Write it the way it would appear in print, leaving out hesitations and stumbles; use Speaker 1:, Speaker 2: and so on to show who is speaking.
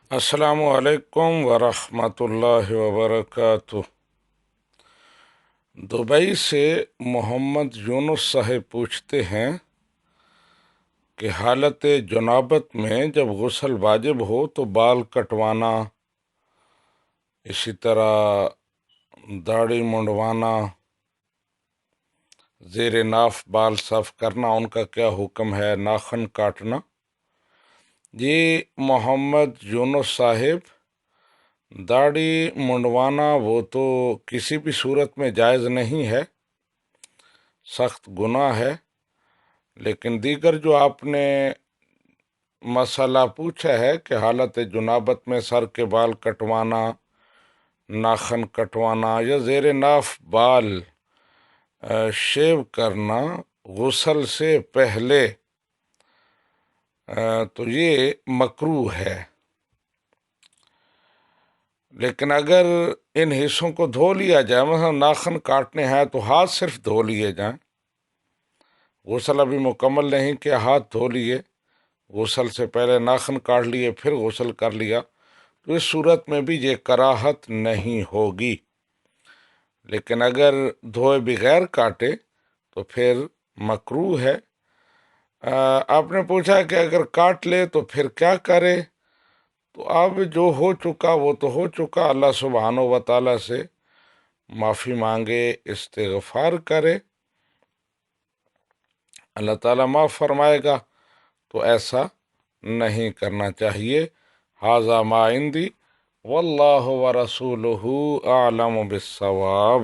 Speaker 1: السلام علیکم ورحمۃ اللہ وبرکاتہ۔ دبئی سے محمد یونس صاحب پوچھتے ہیں کہ حالت جنابت میں جب غسل واجب ہو تو بال کٹوانا، اسی طرح داڑھی منڈوانا، زیر ناف بال صاف کرنا، ان کا کیا حکم ہے؟ ناخن کاٹنا؟ جی محمد یونس صاحب، داڑھی منڈوانا وہ تو کسی بھی صورت میں جائز نہیں ہے، سخت گناہ ہے۔ لیکن دیگر جو آپ نے مسئلہ پوچھا ہے کہ حالت جنابت میں سر کے بال کٹوانا، ناخن کٹوانا یا زیر ناف بال شیو کرنا غسل سے پہلے، تو یہ مکروہ ہے۔ لیکن اگر ان حصوں کو دھو لیا جائے، مثلا ناخن کاٹنے ہیں تو ہاتھ صرف دھو لیے جائیں، غسل ابھی مکمل نہیں کیا، ہاتھ دھو لیے، غسل سے پہلے ناخن کاٹ لیے پھر غسل کر لیا، تو اس صورت میں بھی یہ کراہت نہیں ہوگی۔ لیکن اگر دھوئے بغیر کاٹے تو پھر مکروہ ہے۔ آپ نے پوچھا کہ اگر کاٹ لے تو پھر کیا کرے؟ تو اب جو ہو چکا وہ تو ہو چکا، اللہ سبحانہ و تعالیٰ سے معافی مانگے، استغفار کرے، اللہ تعالیٰ معاف فرمائے گا۔ تو ایسا نہیں کرنا چاہیے۔ ھذا ما عندی واللہ ورسولہ اعلم بالصواب۔